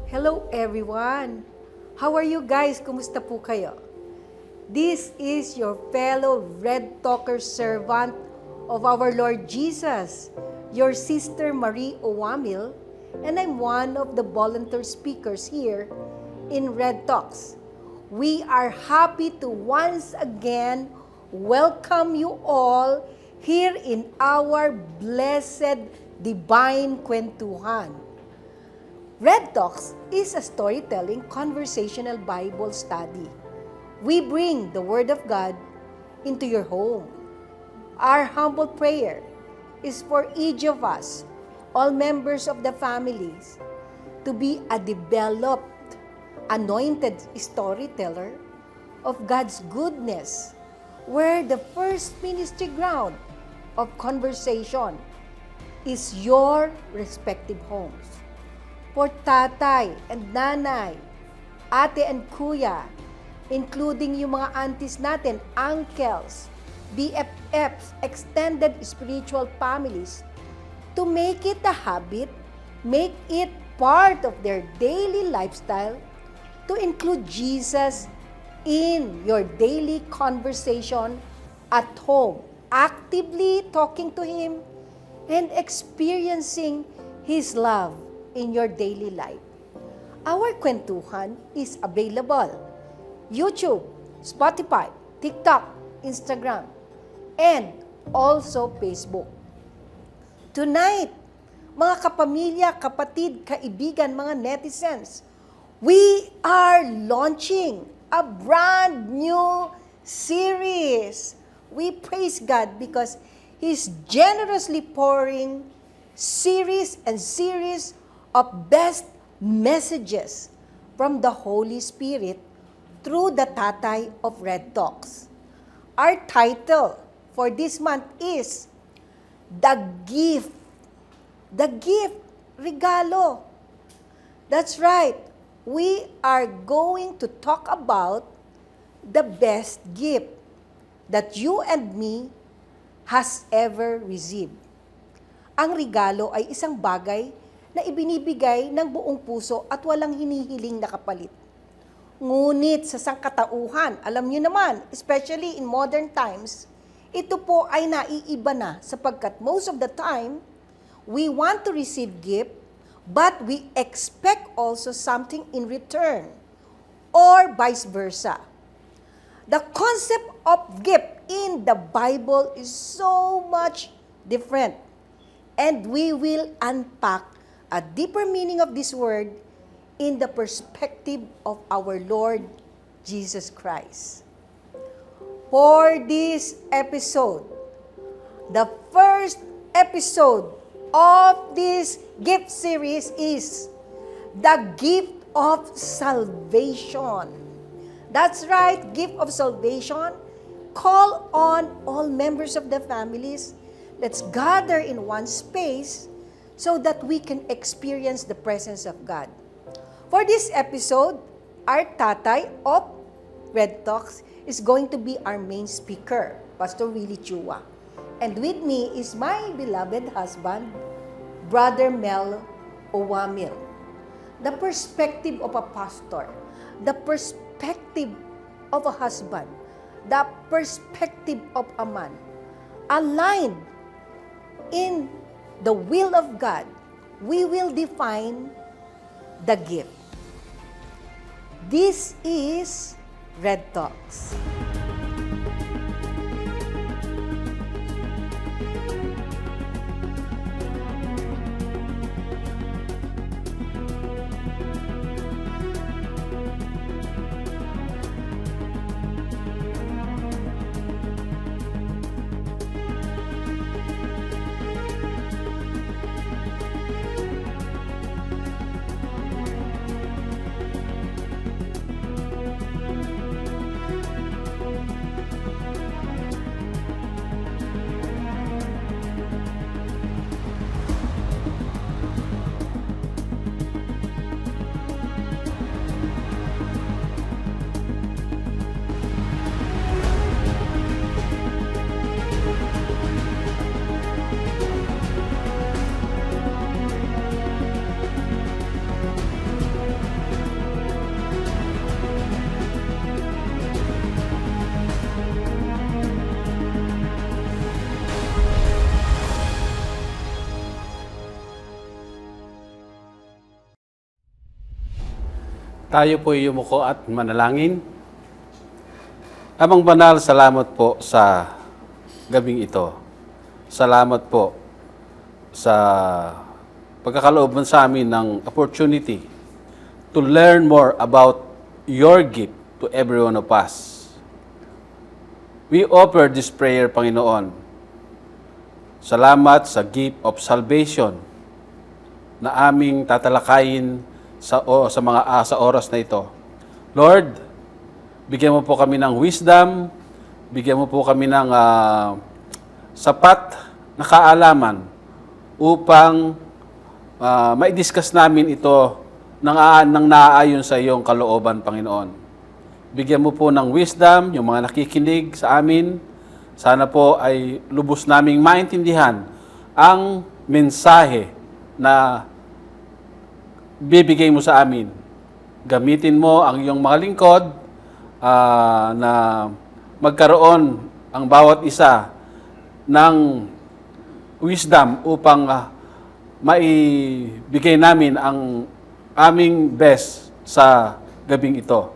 Hello everyone! How are you guys? Kumusta po kayo? This is your fellow Red Talker servant of our Lord Jesus, your sister Marie Owamil, and I'm one of the volunteer speakers here in Red Talks. We are happy to once again welcome you all here in our blessed Divine Kwentuhan. Red Talks is a storytelling conversational Bible study. We bring the Word of God into your home. Our humble prayer is for each of us, all members of the families, to be a developed, anointed storyteller of God's goodness, where the first ministry ground of conversation is your respective homes. For tatay and nanay, ate and kuya, including yung mga aunties natin, uncles, BFFs, extended spiritual families, to make it a habit, make it part of their daily lifestyle, to include Jesus in your daily conversation at home, actively talking to Him and experiencing His love in your daily life. Our kwentuhan is available YouTube, Spotify, TikTok, Instagram, and also Facebook. Tonight, mga kapamilya, kapatid, kaibigan, mga netizens, we are launching a brand new series. We praise God because He's generously pouring series and series of best messages from the Holy Spirit through the Tatay of Red Talks. Our title for this month is The Gift. The Gift, regalo. That's right. We are going to talk about the best gift that you and me has ever received. Ang regalo ay isang bagay na ibinibigay ng buong puso at walang hinihiling na kapalit. Ngunit sa sangkatauhan, alam niyo naman, especially in modern times, ito po ay naiiba na sapagkat most of the time, we want to receive gift, but we expect also something in return, or vice versa. The concept of gift in the Bible is so much different, and we will unpack a deeper meaning of this word in the perspective of our Lord Jesus Christ. For this episode, the first episode of this gift series is the gift of salvation. That's right, gift of salvation. Call on all members of the families. Let's gather in one space so that we can experience the presence of God. For this episode, our tatay of Red Talks is going to be our main speaker, Pastor Willie Chua. And with me is my beloved husband, Brother Mel Owamil. The perspective of a pastor, the perspective of a husband, the perspective of a man, aligned in the will of God, we will define the gift. This is Red Talks. Tayo po yumuko at manalangin. Amang banal, salamat po sa gabing ito. Salamat po sa pagkakaloob mo sa amin ng opportunity to learn more about your gift to every one of us. We offer this prayer, Panginoon. Salamat sa gift of salvation na aming tatalakayin sa oras na ito. Lord, bigyan mo po kami ng wisdom, bigyan mo po kami ng sapat na kaalaman upang mai-discuss namin ito nang naaayon sa iyong kalooban, Panginoon. Bigyan mo po ng wisdom yung mga nakikinig sa amin. Sana po ay lubos naming maintindihan ang mensahe na bibigay mo sa amin. Gamitin mo ang iyong mga lingkod na magkaroon ang bawat isa ng wisdom upang maibigay namin ang aming best sa gabing ito.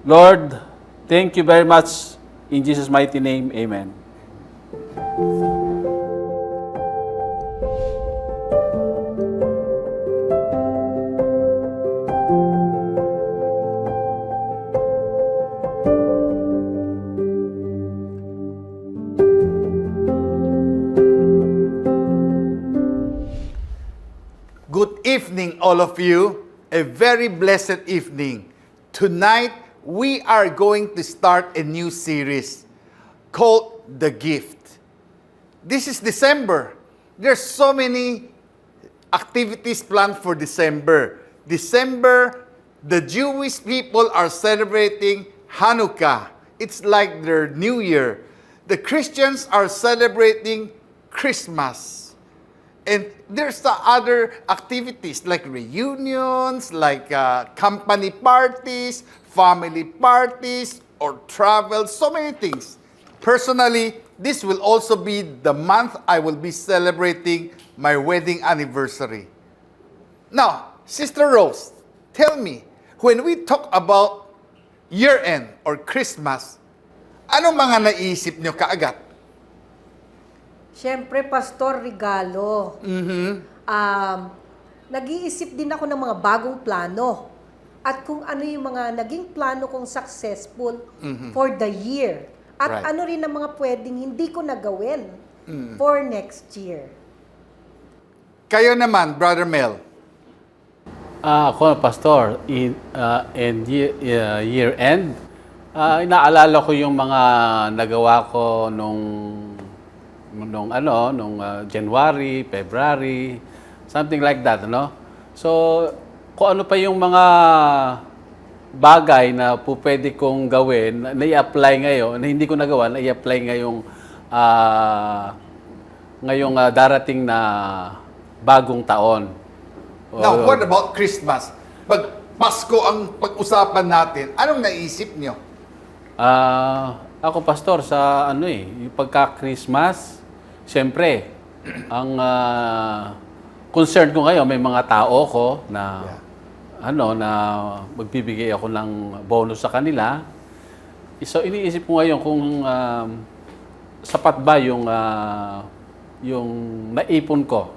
Lord, thank you very much. In Jesus' mighty name, amen. Good evening, all of you. A very blessed evening. Tonight, we are going to start a new series called The Gift. This is December. There's so many activities planned for December. December, the Jewish people are celebrating Hanukkah. It's like their New Year. The Christians are celebrating Christmas. And there's the other activities like reunions, like company parties, family parties, or travel, so many things. Personally, this will also be the month I will be celebrating my wedding anniversary. Now, Sister Rose, tell me, when we talk about year-end or Christmas, anong mga naisip nyo kaagad? Siyempre, Pastor, regalo. Nag-iisip din ako ng mga bagong plano. At kung ano yung mga naging plano kong successful for the year. At Right. ano rin ang mga pwedeng hindi ko nagawin for next year. Kayo naman, Brother Mel. Ako, Pastor, year-end, inaalala ko yung mga nagawa ko nung January, February, something like that, no? So, kung ano pa yung mga bagay na pwede kong gawin, na i-apply ngayon, na hindi ko nagawa, na i-apply ngayong darating na bagong taon. Now, what about Christmas? Pag Pasko ang pag-usapan natin, anong naisip nyo? Ako, Pastor, sa yung pagka-Christmas, siyempre, ang concern ko ngayon, may mga tao ko na na magbibigay ako ng bonus sa kanila. So, iniisip ko ngayon kung sapat ba yung naipon ko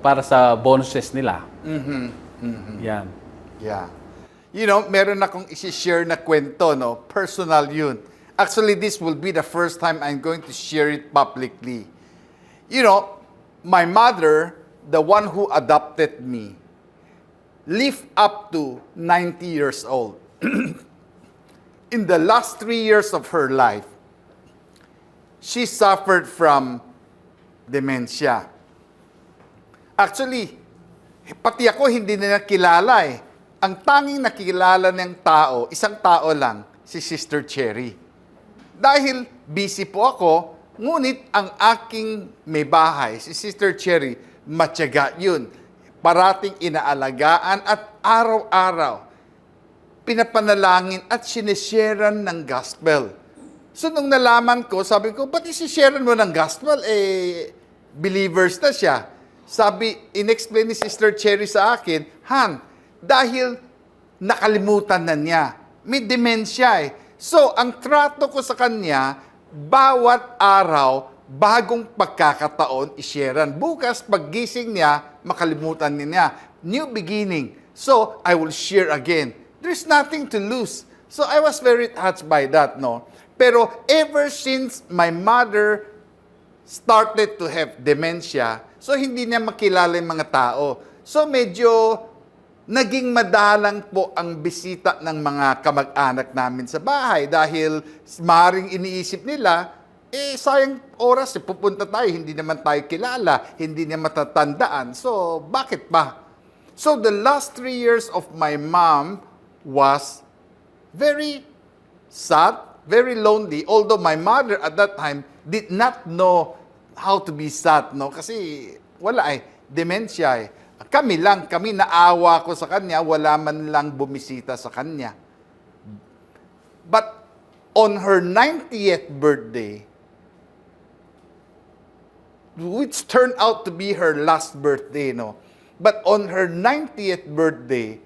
para sa bonuses nila. Yan. Yeah. You know, meron akong isi-share na kwento, no? Personal yun. Actually, this will be the first time I'm going to share it publicly. You know, my mother, the one who adopted me, lived up to 90 years old. In the last 3 years of her life, she suffered from dementia. Actually, pati ako hindi na kilala eh. Ang tanging nakilala ng tao, isang tao lang, si Sister Cherry. Dahil busy po ako, ngunit ang aking may bahay, si Sister Cherry, matyaga yun. Parating inaalagaan at araw-araw, pinapanalangin at sinesharean ng gospel. So nung nalaman ko, sabi ko, ba't isisharean mo ng gospel? Believers na siya. sabi, inexplain ni Sister Cherry sa akin, Han, dahil nakalimutan na niya. May demensya eh. So, ang trato ko sa kanya, bawat araw, bagong pagkakataon, isharean. Bukas, paggising niya, makalimutan niya. New beginning. So, I will share again. There's nothing to lose. So, I was very touched by that, no? Pero ever since my mother started to have dementia, so hindi niya makilala yung mga tao. So medyo naging madalang po ang bisita ng mga kamag-anak namin sa bahay dahil maring iniisip nila, sayang oras, pupunta tayo, hindi naman tayo kilala, hindi niya matatandaan. So bakit ba? So the last 3 years of my mom was very sad, very lonely, although my mother at that time did not know how to be sad, no? Kasi wala dementia eh. Kami naawa ko sa kanya, wala man lang bumisita sa kanya. But on her 90th birthday, which turned out to be her last birthday, no? But on her 90th birthday,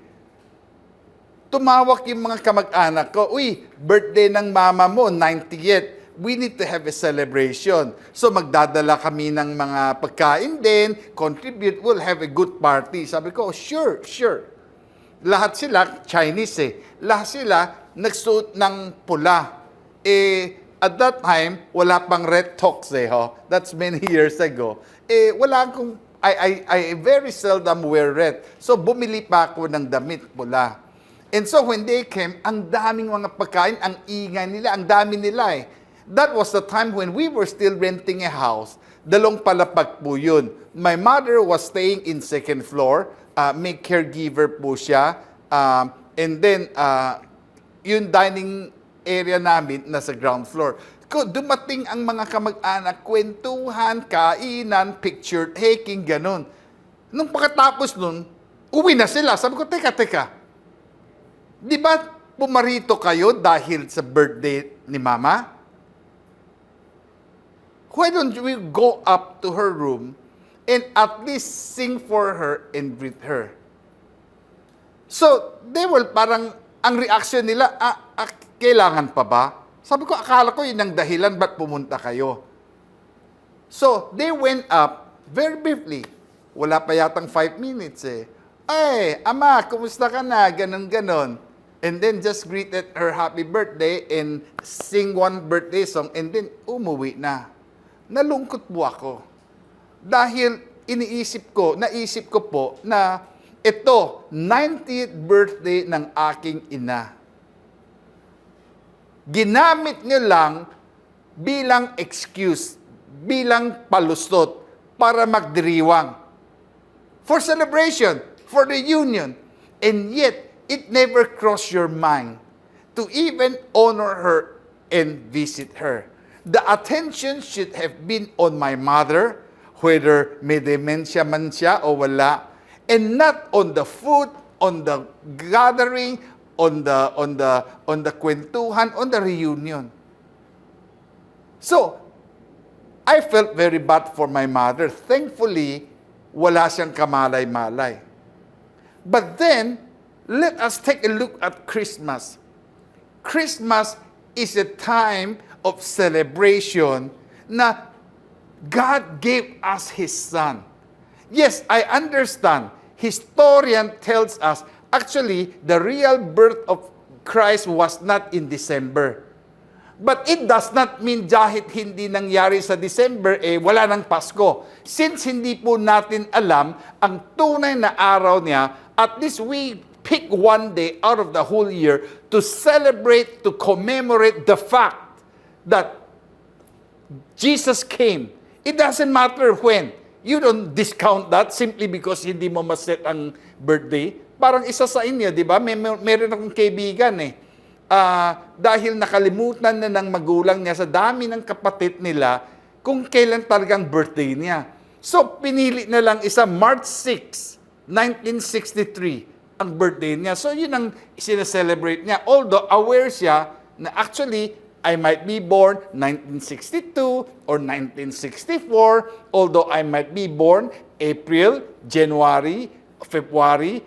tumawag yung mga kamag-anak ko, uy, birthday ng mama mo, 90th. We need to have a celebration. So magdadala kami ng mga pagkain din, contribute, we'll have a good party. Sabi ko, sure. Lahat sila, Chinese eh. Lahat sila nagsuot ng pula. At that time, wala pang red tox eh. Ho? That's many years ago. Wala akong, I very seldom wear red. So bumili pa ako ng damit pula. And so when they came, ang daming mga pagkain, ang ingay nila, ang dami nila eh. That was the time when we were still renting a house. Dalong palapag po yun. My mother was staying in second floor. May caregiver po siya. And then, yung dining area namin nasa ground floor. Dumating ang mga kamag-anak, kwentuhan, kainan, picture taking, ganun. Nung pagkatapos nun, uwi na sila. Sabi ko, teka. Di ba pumarito kayo dahil sa birthday ni Mama? Why don't we go up to her room and at least sing for her and greet her? So, they were parang, ang reaction nila, kailangan pa ba? Sabi ko, akala ko yun ang dahilan, ba't pumunta kayo? So, they went up very briefly. Wala pa yatang 5 minutes eh. Ay, ama, kumusta ka na? Ganon. And then just greeted her happy birthday and sing one birthday song and then umuwi na. Nalungkot po ako. Dahil naisip ko po na ito, 90th birthday ng aking ina. Ginamit niyo lang bilang excuse, bilang palusot para magdiriwang. For celebration, for reunion. And yet, it never crossed your mind to even honor her and visit her. The attention should have been on my mother, whether may dementia man siya o wala, and not on the food, on the gathering, on the kwentuhan, on the reunion. So, I felt very bad for my mother. Thankfully, wala siyang kamalay-malay. But then, let us take a look at Christmas. Christmas is a time of celebration na God gave us His Son. Yes, I understand. Historian tells us, actually, the real birth of Christ was not in December. But it does not mean dahil hindi nangyari sa December, wala ng Pasko. Since hindi po natin alam ang tunay na araw niya, at least we pick one day out of the whole year to celebrate, to commemorate the fact that Jesus came. It doesn't matter when. You don't discount that simply because hindi mo maset ang birthday. Parang isa sa inyo, di ba? Meron akong kaibigan dahil nakalimutan na ng magulang niya sa dami ng kapatid nila kung kailan talagang birthday niya. So, pinili na lang isa, March 6, 1963, ang birthday niya. So, yun ang sineselebrate niya. Although, aware siya na actually, I might be born 1962 or 1964, although I might be born April, January, February,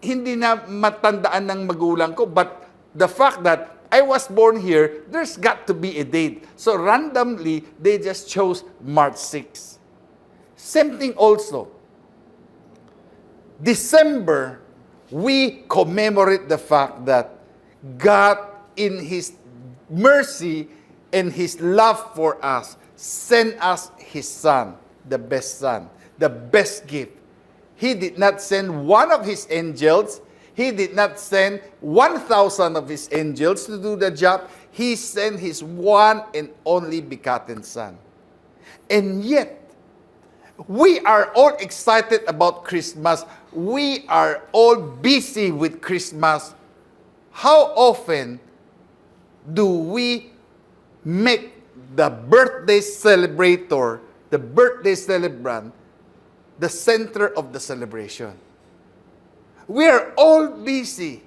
hindi na matandaan ng magulang ko. But the fact that I was born here, there's got to be a date. So randomly, they just chose March 6. Same thing also. December, we commemorate the fact that God, in His mercy and His love for us, sent us His Son, the best gift. He did not send one of His angels. He did not send 1,000 of His angels to do the job. He sent His one and only begotten Son. And yet, we are all excited about Christmas. We are all busy with Christmas. How often do we make the birthday celebrator, the birthday celebrant, the center of the celebration? We are all busy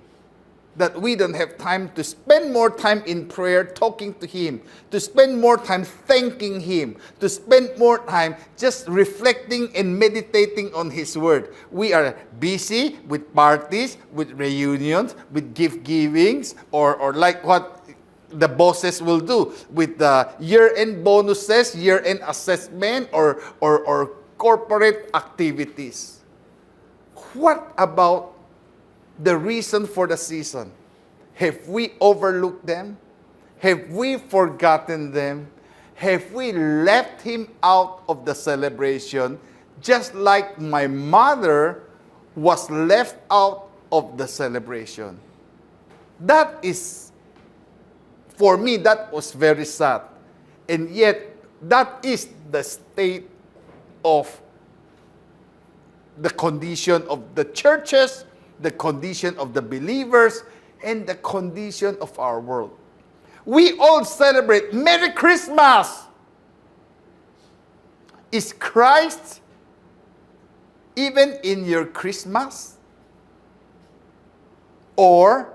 that we don't have time to spend more time in prayer talking to Him, to spend more time thanking Him, to spend more time just reflecting and meditating on His Word. We are busy with parties, with reunions, with gift givings, or like what the bosses will do with the year-end bonuses, year-end assessment, or corporate activities. What about the reason for the season? Have we overlooked them? Have we forgotten them? Have we left Him out of the celebration, just like my mother was left out of the celebration? That is, for me, that was very sad. And yet, that is the state of the condition of the churches, the condition of the believers, and the condition of our world. We all celebrate Merry Christmas. Is Christ even in your Christmas? Or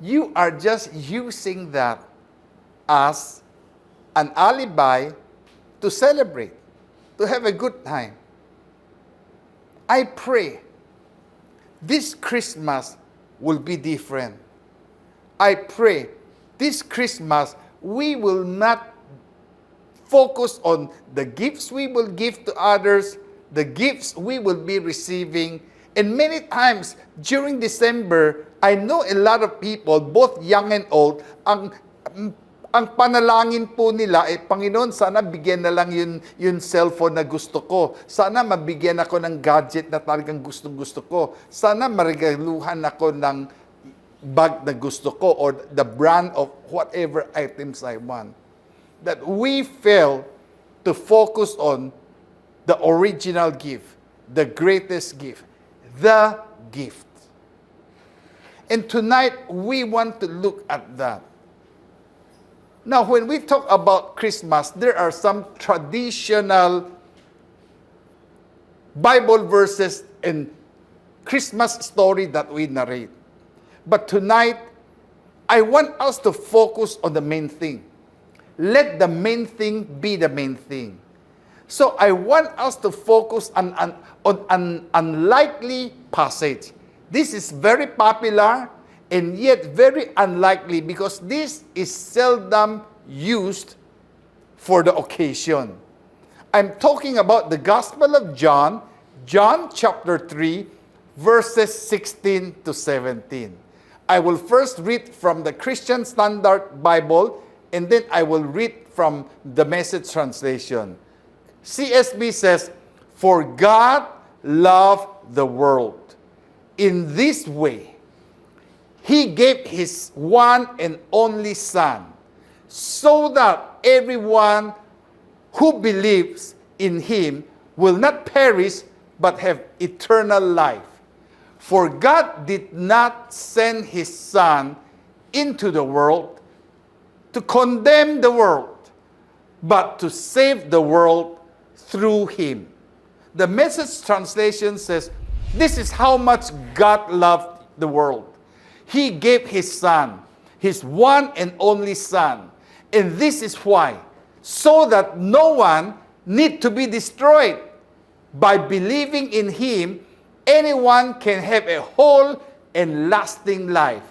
you are just using that as an alibi to celebrate, to have a good time? I pray this Christmas will be different. I pray this Christmas we will not focus on the gifts we will give to others, the gifts we will be receiving. And many times during December, I know a lot of people, both young and old, ang panalangin po nila ay, Panginoon, sana bigyan na lang yun cellphone na gusto ko. Sana mabigyan ako ng gadget na talagang gusto ko. Sana marigaluhan ako ng bag na gusto ko or the brand of whatever items I want. That we fail to focus on the original gift, the greatest gift, the gift. And tonight, we want to look at that. Now, when we talk about Christmas, there are some traditional Bible verses and Christmas story that we narrate. But tonight, I want us to focus on the main thing. Let the main thing be the main thing. So I want us to focus on an unlikely passage. This is very popular and yet very unlikely because this is seldom used for the occasion. I'm talking about the Gospel of John, John chapter 3, verses 16 to 17. I will first read from the Christian Standard Bible, and then I will read from the Message translation. CSB says, "For God loved the world in this way. He gave His one and only Son, so that everyone who believes in Him will not perish, but have eternal life. For God did not send His Son into the world to condemn the world, but to save the world through Him." The Message translation says, this is how much God loved the world. He gave His Son, His one and only Son. And this is why, so that no one need to be destroyed. By believing in Him, anyone can have a whole and lasting life.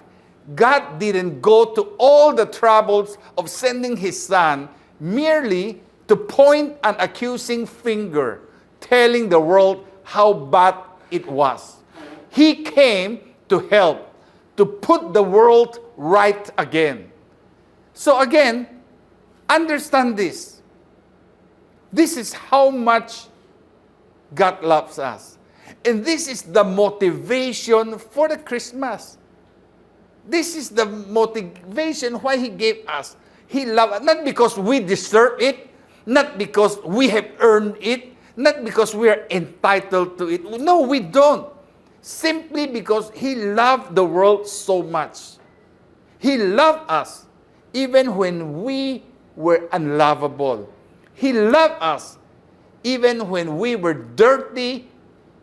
God didn't go to all the troubles of sending His Son merely to point an accusing finger, telling the world how bad it was. He came to help, to put the world right again. So again, understand this. This is how much God loves us. And this is the motivation for the Christmas. This is the motivation why He gave us. He loved us, not because we deserve it, not because we have earned it, not because we are entitled to it. No, we don't. Simply because He loved the world so much. He loved us even when we were unlovable. He loved us even when we were dirty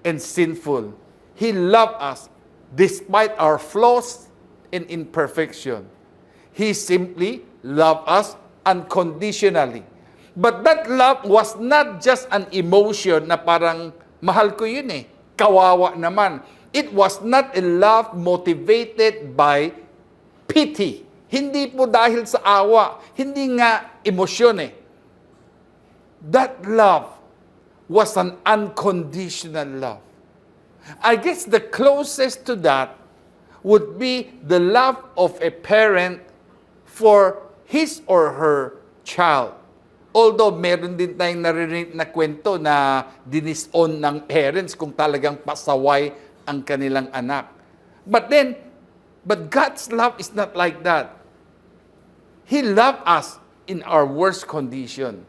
and sinful. He loved us despite our flaws and imperfection. He simply loved us unconditionally. But that love was not just an emotion na parang mahal ko yun eh, kawawa naman. It was not a love motivated by pity. Hindi po dahil sa awa, hindi nga emosyon eh. That love was an unconditional love. I guess the closest to that would be the love of a parent for his or her child. Although meron din tayong narinig na kwento na dinis-on ng parents kung talagang pasaway ang kanilang anak. But God's love is not like that. He loved us in our worst condition.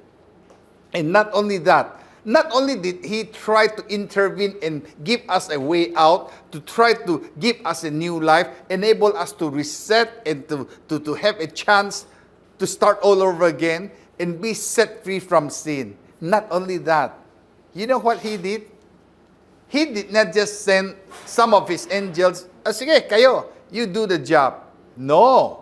And not only that, not only did He try to intervene and give us a way out, to try to give us a new life, enable us to reset and to have a chance to start all over again and be set free from sin. Not only that, you know what He did? He did not just send some of His angels, sige, kayo, you do the job. No.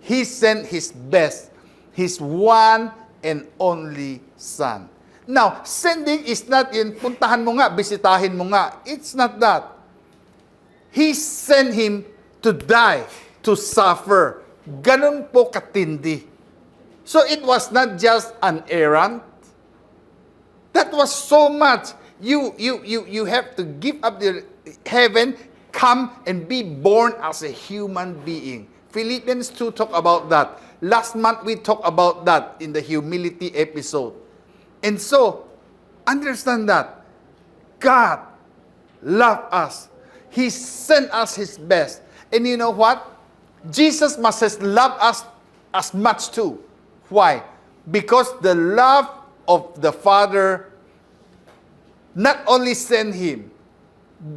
He sent His best, His one and only Son. Now, sending is not in, puntahan mo nga, bisitahin mo nga. It's not that. He sent Him to die, to suffer. Ganun po katindi. So it was not just an errand. That was so much. You have to give up the heaven, come and be born as a human being. Philippians 2 talk about that. Last month we talked about that in the humility episode. And so, understand that God loved us. He sent us His best. And you know what? Jesus must have loved us as much too. Why? Because the love of the Father not only sent Him,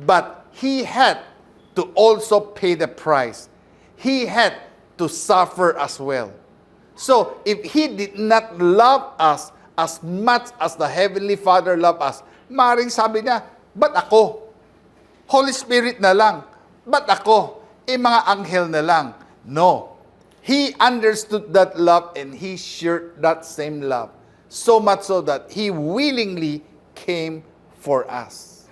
but He had to also pay the price. He had to suffer as well. So, if He did not love us as much as the Heavenly Father loved us, maaaring sabi niya, ba't ako? Holy Spirit na lang. Ba't ako? Mga anghel na lang. No. He understood that love and He shared that same love. So much so that He willingly came for us.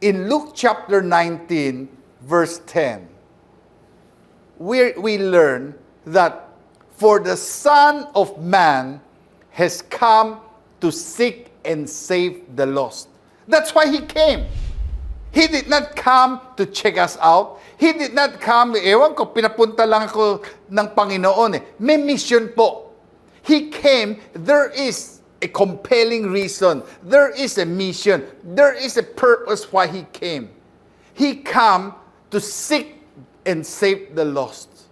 In Luke chapter 19, verse 10, we learn that for the Son of Man has come to seek and save the lost. That's why He came. He did not come to check us out. He did not come, ewan ko, pinapunta lang ako ng Panginoon eh. May mission po. He came, there is a compelling reason. There is a mission. There is a purpose why He came. He came to seek and save the lost.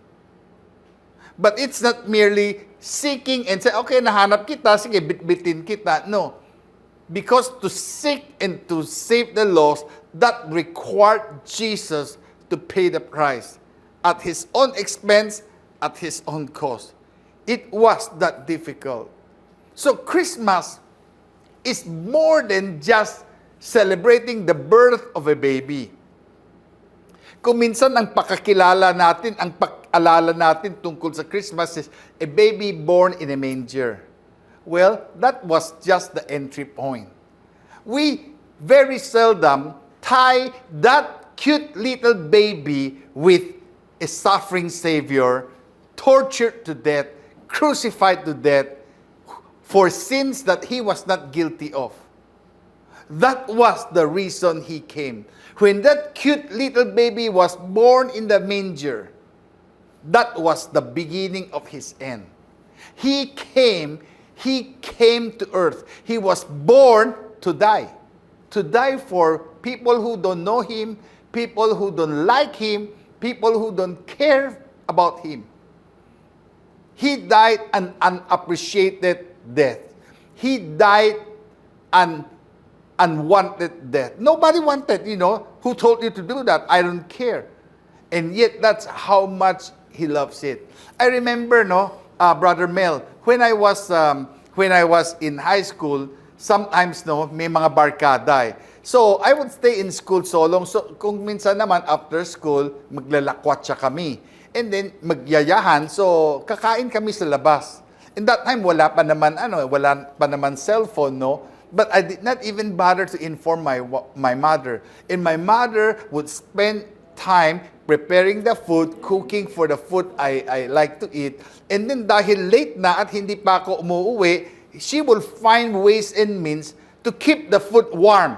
But it's not merely seeking and say, okay, nahanap kita, sige, bitbitin kita. No. Because to seek and to save the lost, that required Jesus to pay the price at His own expense, at His own cost. It was that difficult. So Christmas is more than just celebrating the birth of a baby. Kung minsan ang pakakilala natin, alala natin tungkol sa Christmas is a baby born in a manger. Well, that was just the entry point. We very seldom tie that cute little baby with a suffering Savior, tortured to death, crucified to death for sins that he was not guilty of. That was the reason he came. When that cute little baby was born in the manger, that was the beginning of his end. He came to earth. He was born to die for people who don't know him, people who don't like him, people who don't care about him. He died an unappreciated death. He died an unwanted death. Nobody wanted, who told you to do that? I don't care. And yet, that's how much he loves it. I remember, Brother Mel, when I was in high school, sometimes, may mga barkada eh. So, I would stay in school so long. So, kung minsan naman, after school, maglalakwatsa kami. And then, magyayahan. So, kakain kami sa labas. In that time, wala pa naman cellphone, no? But I did not even bother to inform my mother. And my mother would spend time preparing the food, cooking for the food I like to eat. And then dahil late na at hindi pa ako umuwi, she will find ways and means to keep the food warm.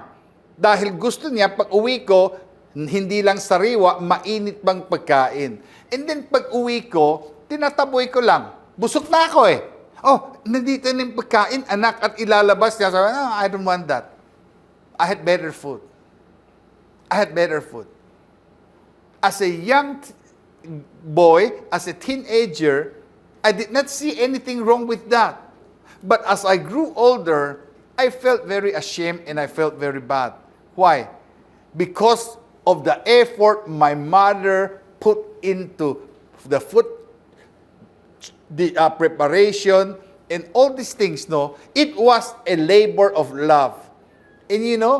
Dahil gusto niya, pag uwi ko, hindi lang sariwa, mainit bang pagkain. And then pag uwi ko, tinataboy ko lang. Busog na ako eh. Oh, nandito na yung pagkain, anak, at ilalabas niya. Sabi, no, I don't want that. I had better food. As a young boy, as a teenager, I did not see anything wrong with that. But as I grew older, I felt very ashamed and I felt very bad. Why? Because of the effort my mother put into the food, the preparation, and all these things, it was a labor of love. And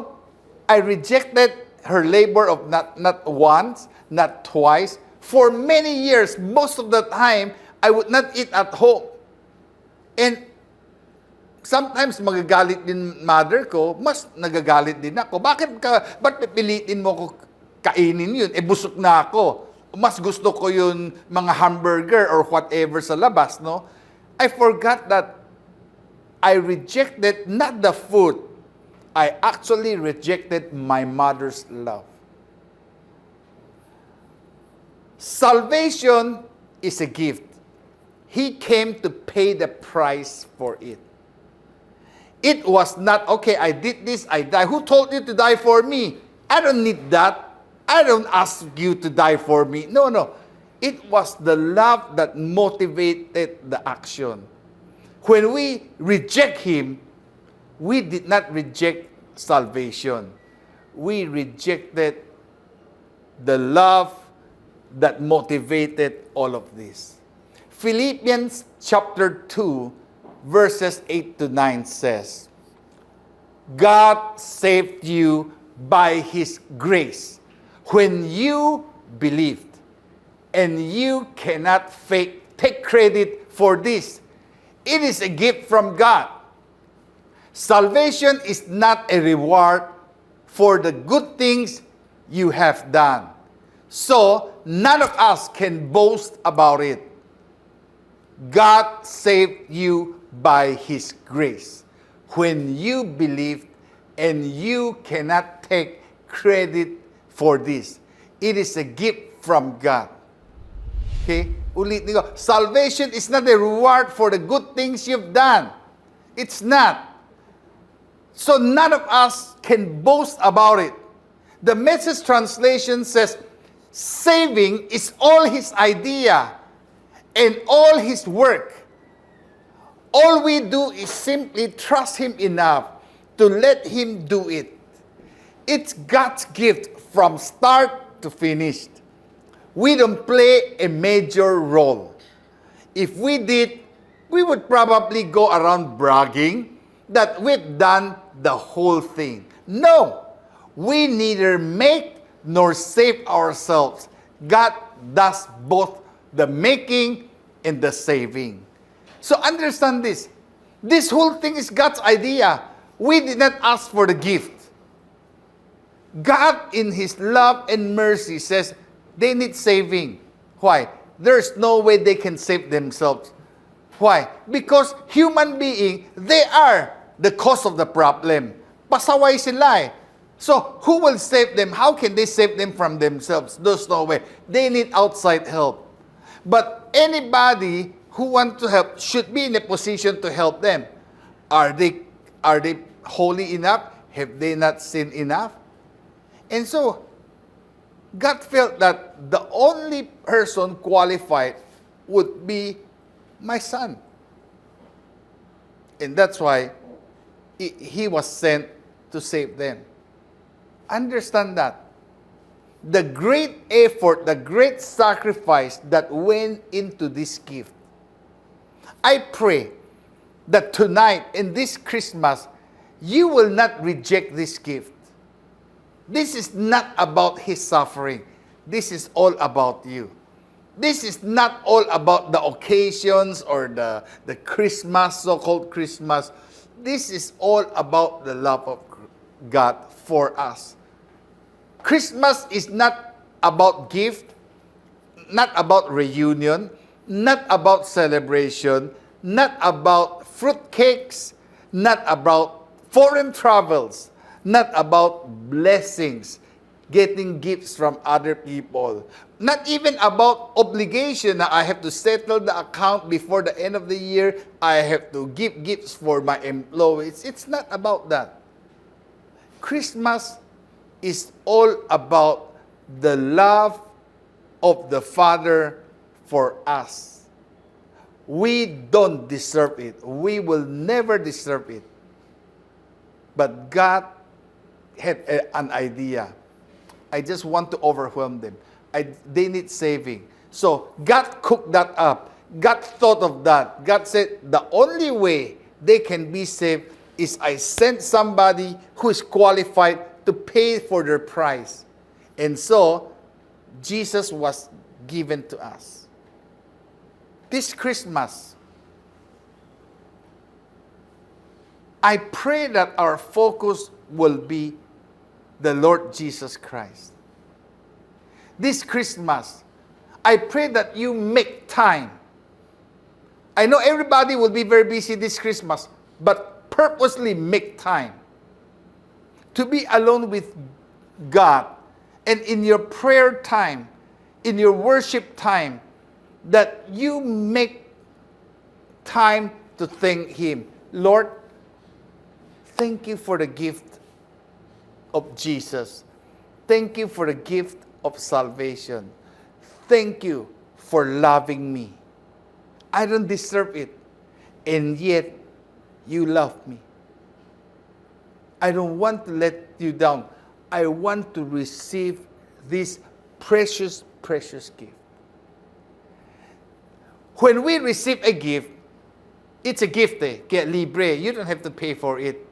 I rejected her labor of not once, not twice. For many years, most of the time, I would not eat at home. And sometimes magagalit din mother ko, mas nagagalit din ako. Ba't pipilitin mo ko kainin yun? Busog na ako. Mas gusto ko yung mga hamburger or whatever sa labas, no? I forgot that I rejected not the food. I actually rejected my mother's love. Salvation is a gift. He came to pay the price for it. It was not, okay, I did this, I died. Who told you to die for me? I don't need that. I don't ask you to die for me. No. It was the love that motivated the action. When we reject Him, we did not reject salvation. We rejected the love that motivated all of this. Philippians chapter 2, verses 8 to 9 says, God saved you by His grace when you believed. And you cannot take credit for this. It is a gift from God. Salvation is not a reward for the good things you have done. So, none of us can boast about it. God saved you by His grace when you believed, and you cannot take credit for this. It is a gift from God. Okay? Ulitin ko, salvation is not a reward for the good things you've done. It's not. So none of us can boast about it. The Message translation says, saving is all His idea and all His work. All we do is simply trust Him enough to let Him do it. It's God's gift from start to finish. We don't play a major role. If we did, we would probably go around bragging that we've done the whole thing. No, we neither make nor save ourselves. God does both the making, and the saving. So understand this. This whole thing is God's idea. We did not ask for the gift. God, in His love and mercy, says they need saving. Why? There's no way they can save themselves. Why? Because human being, they are the cause of the problem. Pasaway sila eh. So, who will save them? How can they save them from themselves? There's no way. They need outside help. But anybody who wants to help should be in a position to help them. Are they holy enough? Have they not sinned enough? And so, God felt that the only person qualified would be my son. And that's why he was sent to save them. Understand that. The great effort, the great sacrifice that went into this gift. I pray that tonight, in this Christmas, you will not reject this gift. This is not about His suffering. This is all about you. This is not all about the occasions or the Christmas, so-called Christmas. This is all about the love of God for us. Christmas is not about gift, not about reunion, not about celebration, not about fruitcakes, not about foreign travels, not about blessings, getting gifts from other people, not even about obligation that I have to settle the account before the end of the year, I have to give gifts for my employees. It's not about that. Christmas is all about the love of the Father for us. We don't deserve it. We will never deserve it. But God had an idea. I just want to overwhelm them. They need saving. So God cooked that up. God thought of that. God said, the only way they can be saved is I sent somebody who is qualified to pay for their price. And so, Jesus was given to us. This Christmas, I pray that our focus will be the Lord Jesus Christ. This Christmas, I pray that you make time. I know everybody will be very busy this Christmas, but purposely make time to be alone with God, and in your prayer time, in your worship time, that you make time to thank Him. Lord, thank you for the gift of Jesus. Thank you for the gift of salvation. Thank you for loving me. I don't deserve it, and yet you love me. I don't want to let you down. I want to receive this precious, precious gift. When we receive a gift, it's a gift eh, kaya libre. You don't have to pay for it.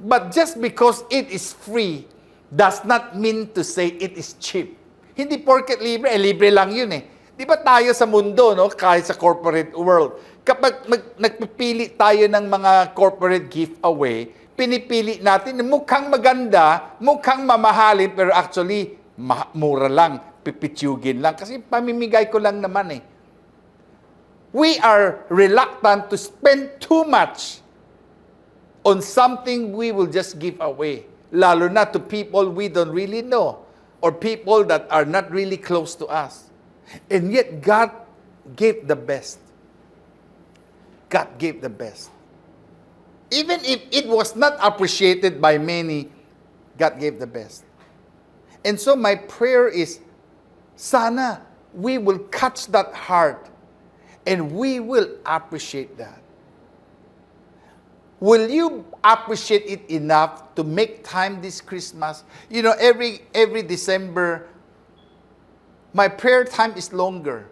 But just because it is free does not mean to say it is cheap. Hindi porket libre, libre lang yun eh. Di ba tayo sa mundo, no, kahit sa corporate world, kapag nagpipili tayo ng mga corporate giveaway, pinipili natin mukhang maganda, mukhang mamahalin, pero actually, mura lang, pipitsugin lang. Kasi pamimigay ko lang naman eh. We are reluctant to spend too much on something we will just give away. Lalo na to people we don't really know or people that are not really close to us. And yet, God gave the best. God gave the best. Even if it was not appreciated by many, God gave the best. And so my prayer is, sana we will catch that heart and we will appreciate that. Will you appreciate it enough to make time this Christmas? You know, every December, my prayer time is longer.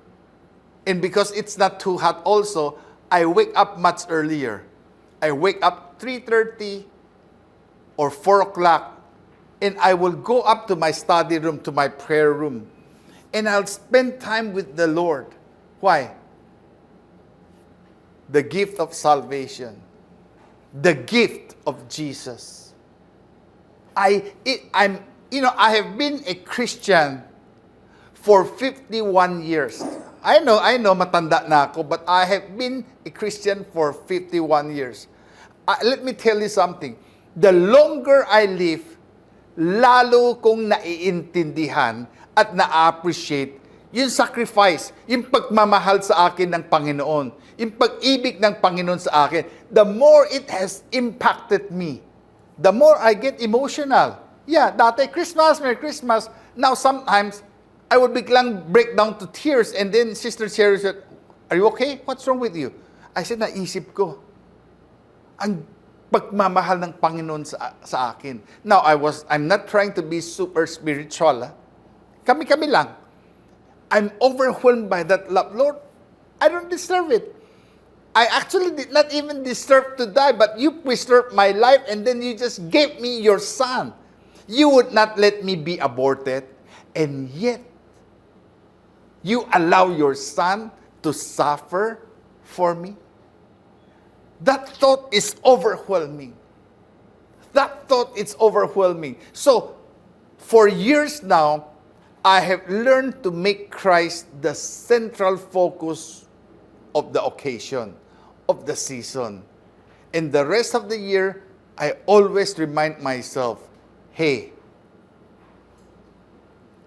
And because it's not too hot also, I wake up much earlier. I wake up 3:30 or 4 o'clock, and I will go up to my study room, to my prayer room, and I'll spend time with the Lord. Why? The gift of salvation. The gift of Jesus. I have been a Christian for 51 years. I know, matanda na ako, but I have been a Christian for 51 years. Let me tell you something. The longer I live, lalo kong naiintindihan at na-appreciate yung sacrifice, yung pagmamahal sa akin ng Panginoon, yung pag-ibig ng Panginoon sa akin. The more it has impacted me, the more I get emotional. Yeah, dati Christmas, Merry Christmas. Now sometimes, I would biglang break down to tears and then Sister Sherry said, "Are you okay? What's wrong with you?" I said, naisip ko, ang pagmamahal ng Panginoon sa akin. Now, I'm not trying to be super spiritual. Kami-kami lang. I'm overwhelmed by that love. Lord, I don't deserve it. I actually did not even deserve to die, but you preserved my life and then you just gave me your son. You would not let me be aborted, and yet, you allow your son to suffer for me? That thought is overwhelming. That thought is overwhelming. So, for years now, I have learned to make Christ the central focus of the occasion, of the season. And the rest of the year, I always remind myself, hey,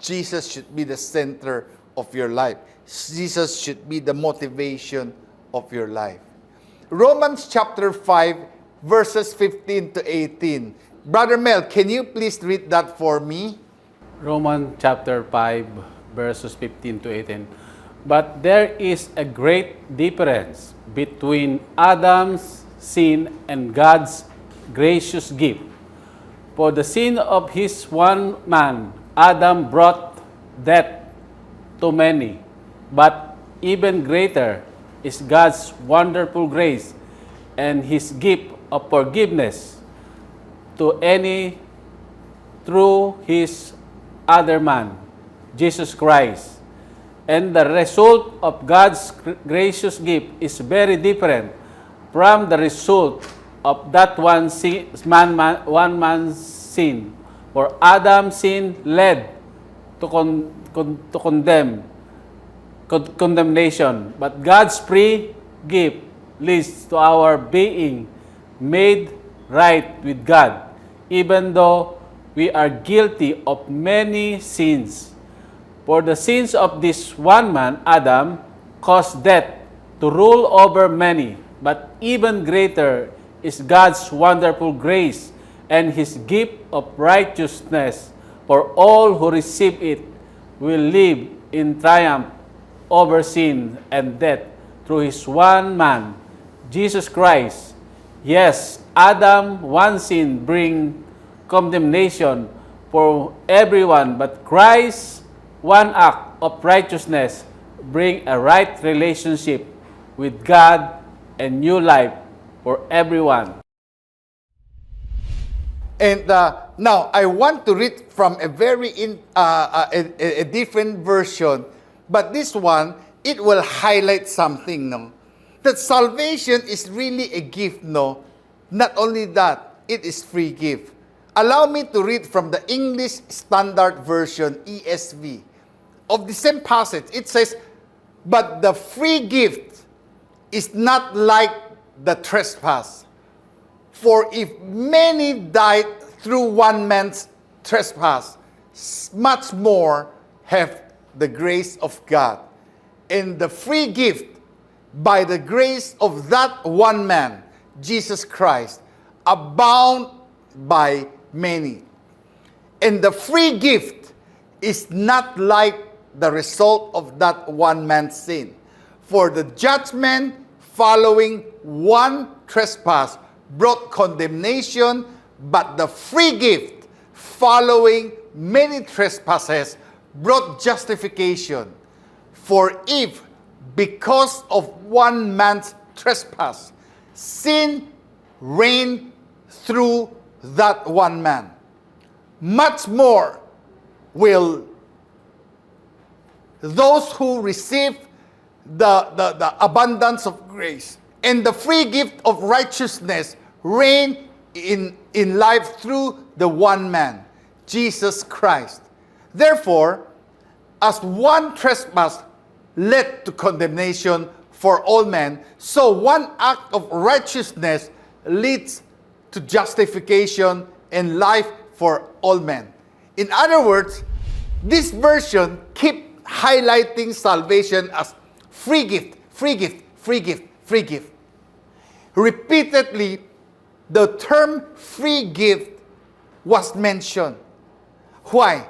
Jesus should be the center of your life. Jesus should be the motivation of your life. Romans chapter 5, verses 15 to 18. Brother Mel, can you please read that for me? Romans chapter 5, verses 15 to 18. But there is a great difference between Adam's sin and God's gracious gift. For the sin of his one man, Adam brought death to many, but even greater is God's wonderful grace and his gift of forgiveness to any through his other man, Jesus Christ. And the result of God's gracious gift is very different from the result of that one man's sin. For Adam's sin led to condemnation, but God's free gift leads to our being made right with God, even though we are guilty of many sins. For the sins of this one man, Adam, caused death to rule over many, but even greater is God's wonderful grace and his gift of righteousness for all who receive it will live in triumph over sin and death through his one man, Jesus Christ. Yes, Adam one sin bring condemnation for everyone, but Christ's one act of righteousness bring a right relationship with God and new life for everyone. And now, I want to read from a very a different version, but this one, it will highlight something, no? That salvation is really a gift, no? Not only that, it is free gift. Allow me to read from the English Standard Version, ESV, of the same passage. It says, "But the free gift is not like the trespass. For if many died through one man's trespass, much more have the grace of God. And the free gift by the grace of that one man, Jesus Christ, abound by many. And the free gift is not like the result of that one man's sin. For the judgment following one trespass brought condemnation, but the free gift following many trespasses brought justification. For if, because of one man's trespass, sin reigned through that one man, much more will those who receive the abundance of grace and the free gift of righteousness reign in life through the one man, Jesus Christ. Therefore, as one trespass led to condemnation for all men, so one act of righteousness leads to justification and life for all men. In other words, this version keep highlighting salvation as free gift, free gift, free gift, free gift. Repeatedly, the term free gift was mentioned. Why?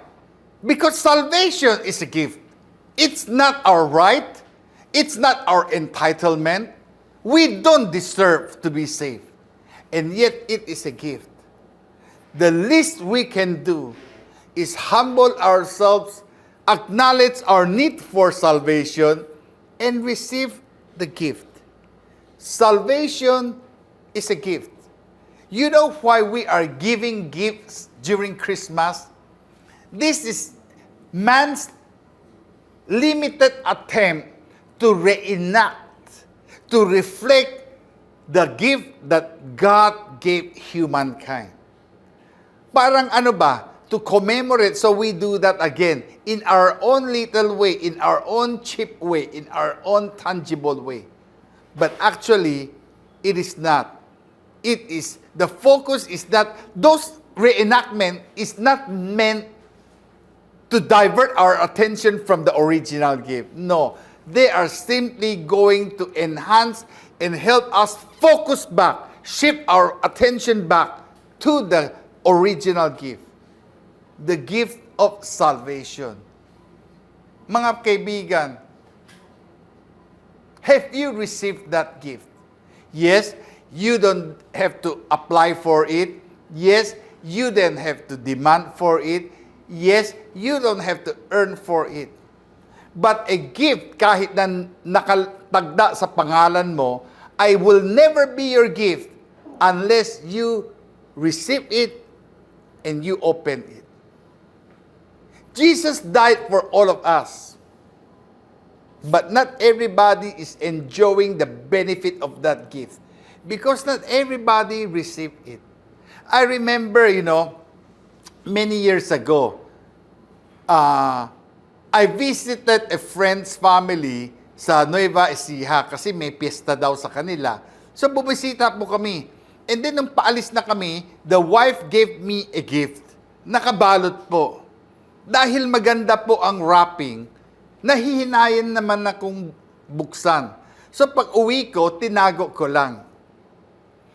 Because salvation is a gift. It's not our right. It's not our entitlement. We don't deserve to be saved. And yet it is a gift. The least we can do is humble ourselves, acknowledge our need for salvation, and receive the gift. Salvation is a gift. You know why we are giving gifts during Christmas? This is man's limited attempt to reenact, to reflect the gift that God gave humankind. Parang ano ba? To commemorate, so we do that again in our own little way, in our own cheap way, in our own tangible way. But actually, it is not. It is, the focus is that those reenactment is not meant to divert our attention from the original gift. No, they are simply going to enhance and help us focus back, shift our attention back to the original gift. The gift of salvation. Mga kaibigan, have you received that gift? Yes, you don't have to apply for it. Yes, you don't have to demand for it. Yes, you don't have to earn for it. But a gift, kahit na nakatagda sa pangalan mo, I will never be your gift unless you receive it and you open it. Jesus died for all of us. But not everybody is enjoying the benefit of that gift. Because not everybody received it. I remember, many years ago, I visited a friend's family sa Nueva Ecija kasi may piyesta daw sa kanila. So, bumisita po kami. And then, nung paalis na kami, the wife gave me a gift. Nakabalot po. Dahil maganda po ang wrapping, nahihinayan naman akong buksan. So, pag uwi ko, tinago ko lang.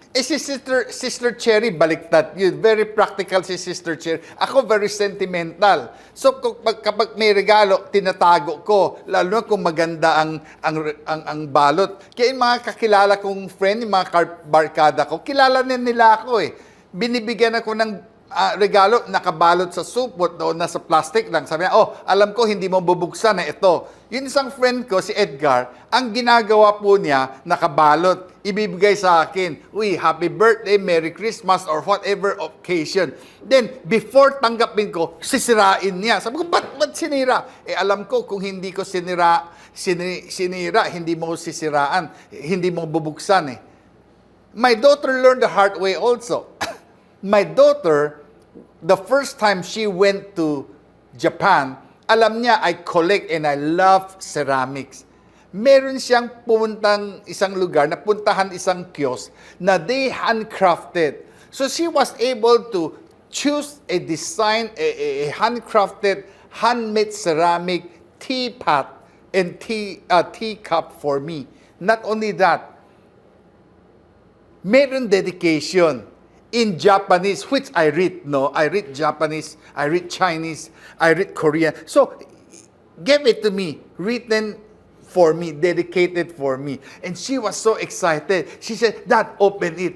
Si Sister Cherry, baliktad yun. Very practical si Sister Cherry. Ako, very sentimental. So, kapag may regalo, tinatago ko. Lalo na kung maganda ang balot. Kaya yung mga kakilala kong friend, yung mga barkada ko, kilala nila ako eh. Binibigyan ako ng regalo, nakabalot sa supot o nasa plastic lang. Sabi niya, alam ko, hindi mo bubuksan na ito. Yung isang friend ko, si Edgar, ang ginagawa po niya, nakabalot. Ibibigay sa akin, happy birthday, Merry Christmas, or whatever occasion. Then, before tanggapin ko, sisirain niya. Sabi ko, ba't sinira? Alam ko, kung hindi ko sinira, hindi mo sisiraan, hindi mo bubuksan eh. My daughter learned the hard way also. My daughter, the first time she went to Japan, alam niya, I collect and I love ceramics. Meron siyang puntang isang lugar, napuntahan isang kiosk na they handcrafted. So she was able to choose a design, a handcrafted, handmade ceramic teapot and teacup for me. Not only that, meron dedication in Japanese, which I read, I read Japanese, I read Chinese, I read Korean. So, give it to me, written for me, dedicated for me. And she was so excited. She said, Dad, open it.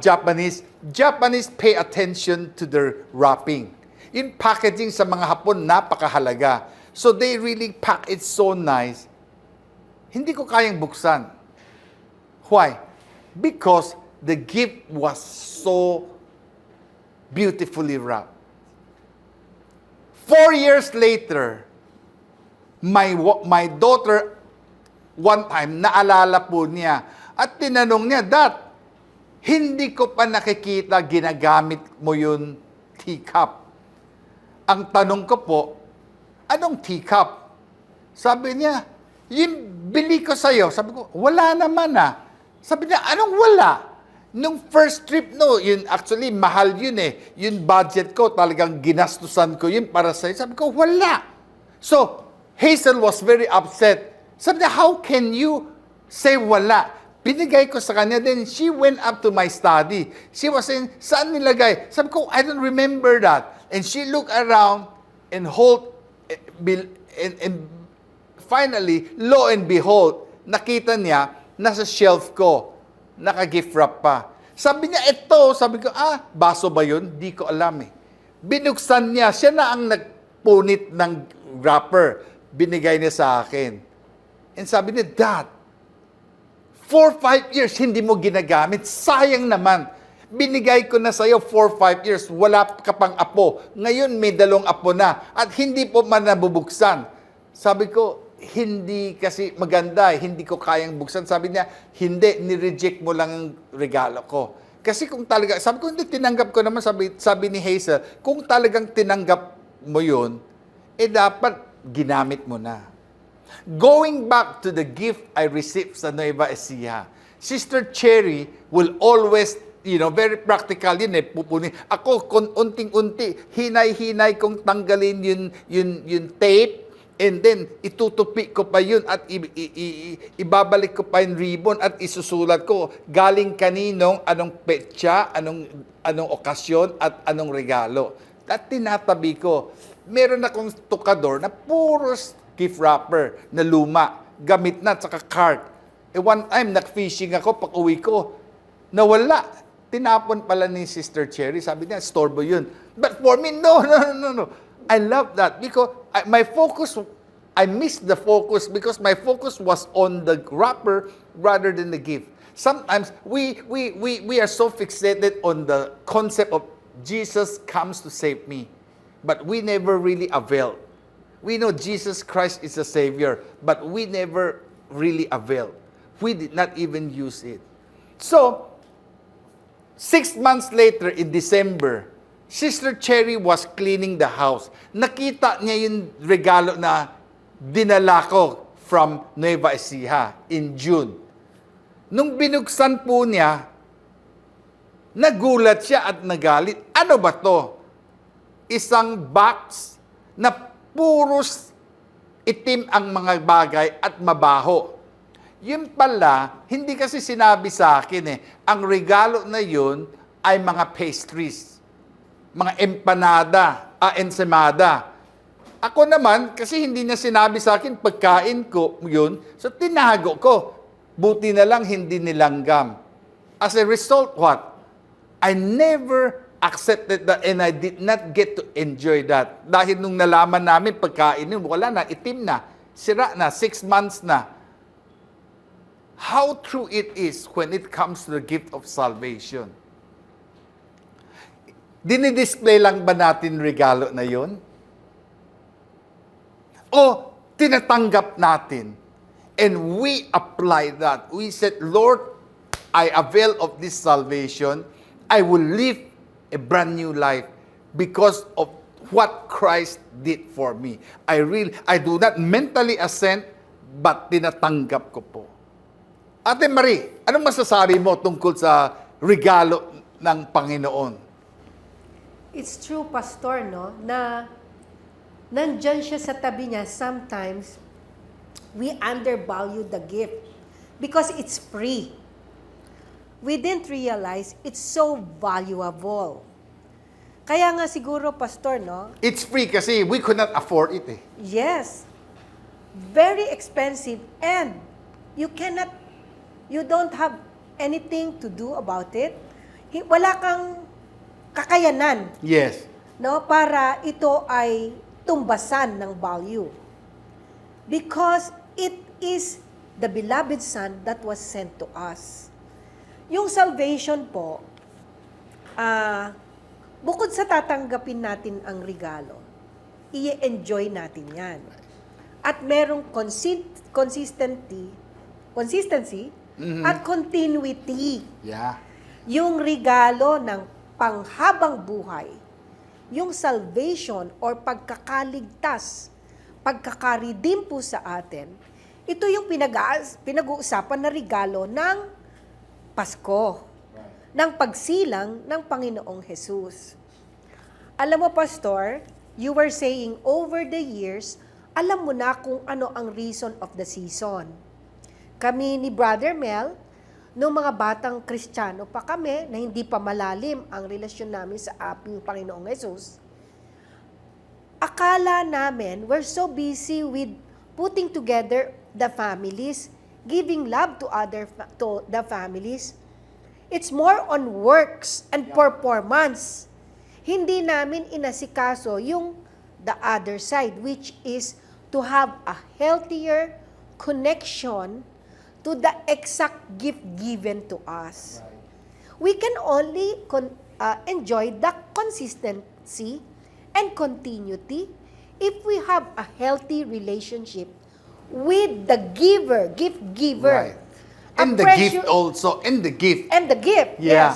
Japanese pay attention to their wrapping. Yung packaging sa mga Hapon, napakahalaga. So, they really pack it so nice. Hindi ko kayang buksan. Why? Because the gift was so beautifully wrapped. 4 years later, my daughter one time, naalala po niya. At tinanong niya, Dad, hindi ko pa nakikita ginagamit mo yung teacup. Ang tanong ko po, anong teacup? Sabi niya, yung bili ko sa'yo. Sabi ko, wala naman ah. Sabi niya, anong wala? Nung first trip, no, yun actually, mahal yun eh. Yung budget ko, talagang ginastusan ko yun para sa'yo. Sabi ko, wala. So, Hazel was very upset. Sabi niya, how can you say wala? Binigay ko sa kanya, then she went up to my study. She was saying, saan nilagay? Sabi ko, I don't remember that. And she looked around and finally, lo and behold, nakita niya, nasa shelf ko, naka-gift wrap pa. Sabi niya, ito, sabi ko, baso ba yun? Di ko alam eh. Binuksan niya, siya na ang nagpunit ng wrapper. Binigay niya sa akin. And sabi niya, Dad, 4-5 years hindi mo ginagamit, sayang naman. Binigay ko na sa'yo 4-5 years, wala ka pang apo. Ngayon may 2 apo na at hindi po man nabubuksan. Sabi ko, hindi kasi maganda, hindi ko kayang buksan. Sabi niya, hindi, ni-reject mo lang ang regalo ko. Kasi kung talaga, sabi ko, hindi, tinanggap ko naman, sabi ni Hazel, kung talagang tinanggap mo yun, dapat ginamit mo na. Going back to the gift I received sa Nueva Ecija, Sister Cherry will always, very practical yun eh, pupunin. Ako, unting-unti, hinay-hinay kong tanggalin yung tape, and then, itutupi ko pa yun at ibabalik ko pa yung ribbon at isusulat ko galing kaninong, anong petsa, anong okasyon at anong regalo. At tinatabi ko. Meron akong tukador na puros gift wrapper na luma, gamit na, tsaka card. One time, nag-fishing ako, pag uwi ko, nawala. Tinapon pala ni Sister Cherry. Sabi niya, storbo yun. But for me, no. I love that because I missed the focus because my focus was on the wrapper rather than the gift. Sometimes we are so fixated on the concept of Jesus comes to save me, but we never really avail. We know Jesus Christ is a Savior, but we never really avail. We did not even use it. So, 6 months later in December, Sister Cherry was cleaning the house. Nakita niya yung regalo na dinala ko from Nueva Ecija in June. Nung binuksan po niya, nagulat siya at nagalit. Ano ba to? Isang box na puros itim ang mga bagay at mabaho. Yun pala, hindi kasi sinabi sa akin eh. Ang regalo na yun ay mga pastries. Mga ensaymada. Ako naman, kasi hindi niya sinabi sa akin, pagkain ko yun, so tinago ko. Buti na lang hindi nilanggam. As a result, what? I never accepted that and I did not get to enjoy that. Dahil nung nalaman namin pagkain yun, wala na, itim na, sira na, 6 months na. How true it is when it comes to the gift of salvation. Dinidisplay lang ba natin regalo na yun? O tinatanggap natin? And we apply that. We said, Lord, I avail of this salvation. I will live a brand new life because of what Christ did for me. I do not mentally assent, but tinatanggap ko po. Ate Marie, anong masasabi mo tungkol sa regalo ng Panginoon? It's true, Pastor, no, na nandyan siya sa tabi niya. Sometimes, we undervalue the gift because it's free. We didn't realize it's so valuable. Kaya nga siguro, Pastor, no? It's free kasi we could not afford it eh. Yes. Very expensive and you don't have anything to do about it. Wala kang kakayanan, Yes. no, para ito ay tumbasan ng value. Because it is the beloved Son that was sent to us. Yung salvation po, bukod sa tatanggapin natin ang regalo, i-enjoy natin yan. At merong consistency consistency at continuity. Yeah. Yung regalo ng panghabang buhay, yung salvation or pagkakaligtas, pagkakaredeem po sa atin, ito yung pinag-uusapan na regalo ng Pasko, ng pagsilang ng Panginoong Jesus. Alam mo, Pastor, you were saying over the years, alam mo na kung ano ang reason of the season. Kami ni Brother Mel, nung mga batang Kristiyano pa kami, na hindi pa malalim ang relasyon namin sa ating Panginoong Jesus, akala namin we're so busy with putting together the families, giving love to the families. It's more on works and performance. Hindi namin inasikaso yung the other side, which is to have a healthier connection to the exact gift given to us. We can only enjoy the consistency and continuity if we have a healthy relationship with the giver, gift giver. Right. And the gift also. And the gift. And the gift, Yeah. yes.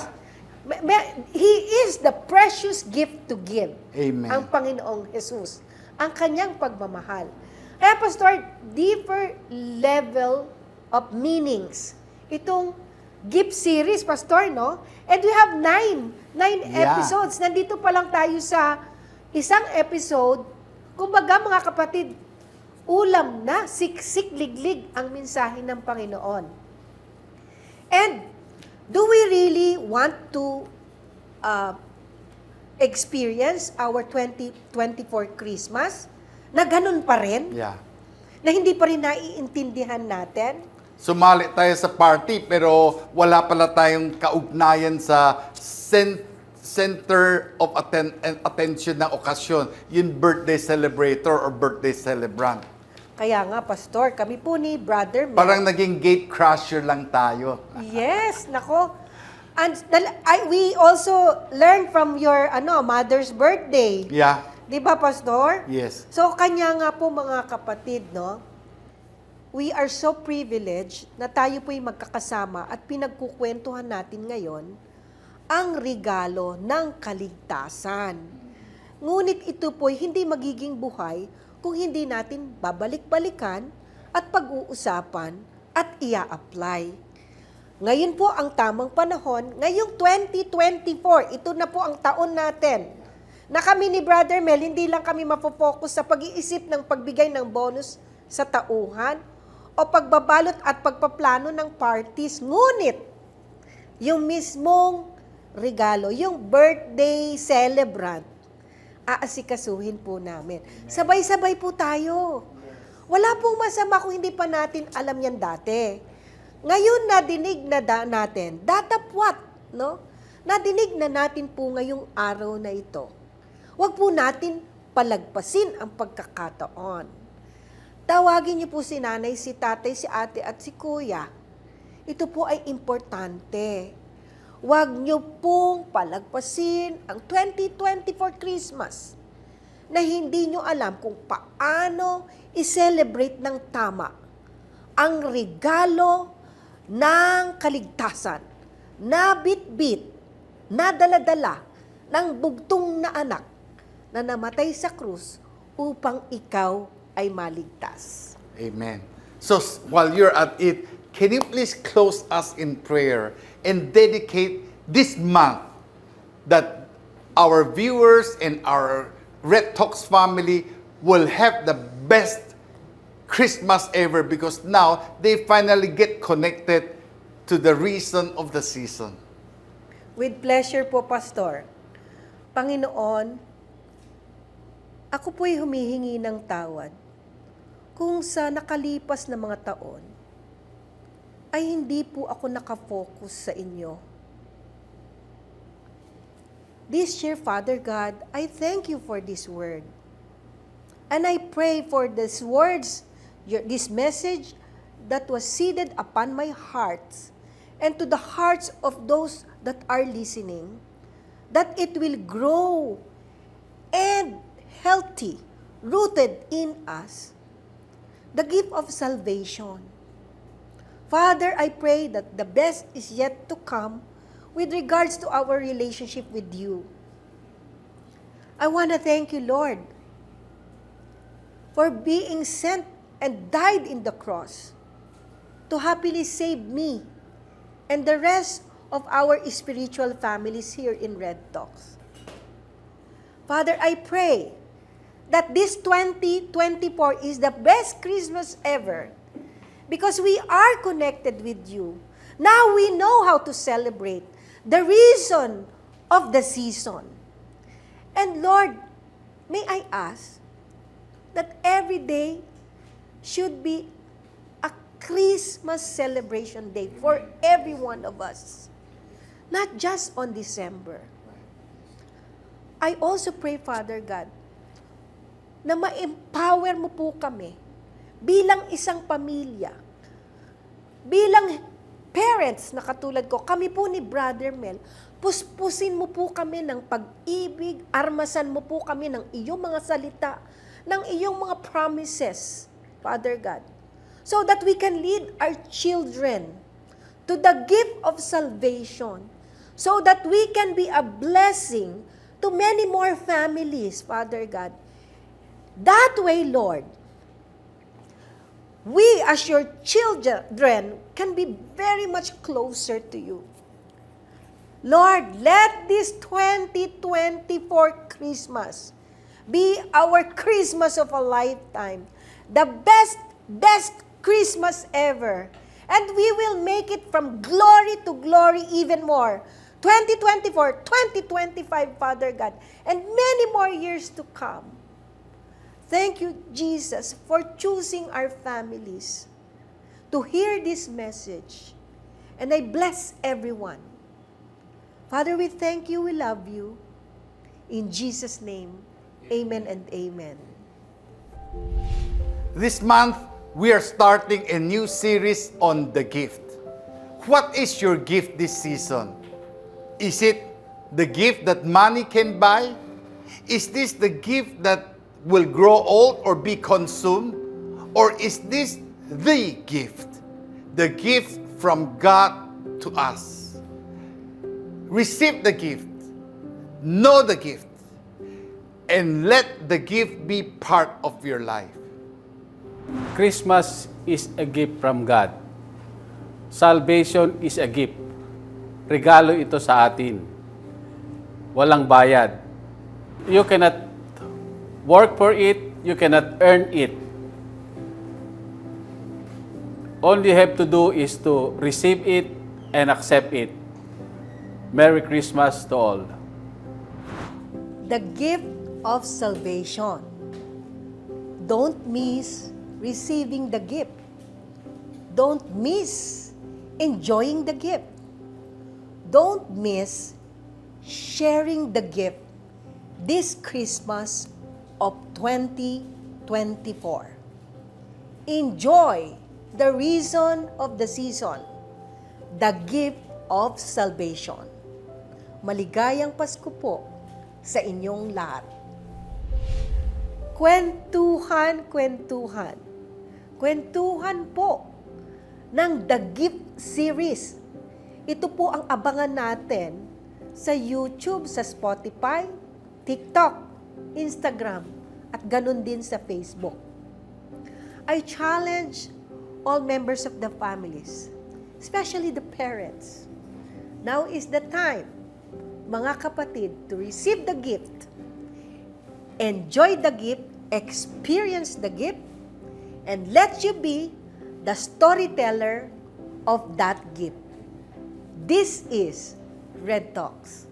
He is the precious gift to give. Amen. Ang Panginoong Jesus. Ang kanyang pagmamahal. Kaya, Pastor, deeper level of meanings. Itong gift series, Pastor, no? And we have nine Yeah. episodes. Nandito pa lang tayo sa isang episode. Kumbaga, mga kapatid, ulam na, siksik, liglig ang mensahe ng Panginoon. And do we really want to experience our 2024 Christmas na ganun pa rin? Yeah. Na hindi pa rin naiintindihan natin? Sumali tayo sa party pero wala pala tayong kaugnayan sa center of attention ng okasyon, yung birthday celebrator or birthday celebrant. Kaya nga, Pastor, kami po ni Brother Mel. Parang naging gate crusher lang tayo. Yes, nako. And we also learned from your mother's birthday. Yeah. Di ba, Pastor? Yes. So, kanya nga po mga kapatid, no? We are so privileged na tayo po'y magkakasama at pinagkukwentuhan natin ngayon ang regalo ng kaligtasan. Ngunit ito po'y hindi magiging buhay kung hindi natin babalik-balikan at pag-uusapan at ia-apply. Ngayon po ang tamang panahon, ngayong 2024, ito na po ang taon natin, na kami ni Brother Mel, hindi lang kami mapofocus sa pag-iisip ng pagbigay ng bonus sa tauhan o pagbabalot at pagpaplano ng parties, ngunit yung mismong regalo, yung birthday celebrant, aasikasuhin po namin. Sabay-sabay po tayo. Wala pong masama kung hindi pa natin alam yan dati. Ngayon nadinig na natin, datapwat, no? Nadinig na natin po ngayong araw na ito. Huwag po natin palagpasin ang pagkakataon. Tawagin niyo po si nanay, si tatay, si ate at si kuya. Ito po ay importante. Huwag niyo pong palagpasin ang 2024 Christmas na hindi niyo alam kung paano i-celebrate ng tama ang regalo ng kaligtasan na bit-bit, na dala-dala ng bugtong na anak na namatay sa krus upang ikaw ay maligtas. Amen. So while you're at it, can you please close us in prayer and dedicate this month that our viewers and our Red Talks family will have the best Christmas ever because now they finally get connected to the reason of the season. With pleasure po, Pastor. Panginoon, ako po'y humihingi ng tawad kung sa nakalipas na mga taon ay hindi po ako nakafocus sa inyo. This year, Father God, I thank you for this word. And I pray for these words, this message that was seeded upon my heart and to the hearts of those that are listening, that it will grow and healthy, rooted in us, the gift of salvation, Father, I pray that the best is yet to come with regards to our relationship with you. I want to thank you, Lord, for being sent and died in the cross to happily save me and the rest of our spiritual families here in Red Talks. Father, I pray that this 2024 is the best Christmas ever because we are connected with you. Now we know how to celebrate the reason of the season. And Lord, may I ask that every day should be a Christmas celebration day for every one of us, not just on December. I also pray, Father God, na ma-empower mo po kami bilang isang pamilya, bilang parents na katulad ko, kami po ni Brother Mel, puspusin mo po kami ng pag-ibig, armasan mo po kami ng iyong mga salita, ng iyong mga promises, Father God, so that we can lead our children to the gift of salvation, so that we can be a blessing to many more families, Father God. That way, Lord, we as your children can be very much closer to you. Lord, let this 2024 Christmas be our Christmas of a lifetime. The best Christmas ever. And we will make it from glory to glory even more. 2024, 2025, Father God, and many more years to come. Thank you, Jesus, for choosing our families to hear this message. And I bless everyone. Father, we thank you, we love you. In Jesus' name, amen and amen. This month, we are starting a new series on the gift. What is your gift this season? Is it the gift that money can buy? Is this the gift that will grow old or be consumed? Or is this the gift from God to us? Receive the gift, know the gift, and let the gift be part of your life. Christmas is a gift from God. Salvation is a gift. Regalo ito sa atin. Walang bayad. You cannot work for it, you cannot earn it. All you have to do is to receive it and accept it. Merry Christmas to all. The gift of salvation. Don't miss receiving the gift. Don't miss enjoying the gift. Don't miss sharing the gift this Christmas of 2024. Enjoy the reason of the season, the gift of salvation. Maligayang Pasko po sa inyong lahat. Kwentuhan po ng The Gift Series. Ito po ang abangan natin sa YouTube, sa Spotify, TikTok, Instagram, at ganun din sa Facebook. I challenge all members of the families, especially the parents. Now is the time, mga kapatid, to receive the gift, enjoy the gift, experience the gift, and let you be the storyteller of that gift. This is Red Talks.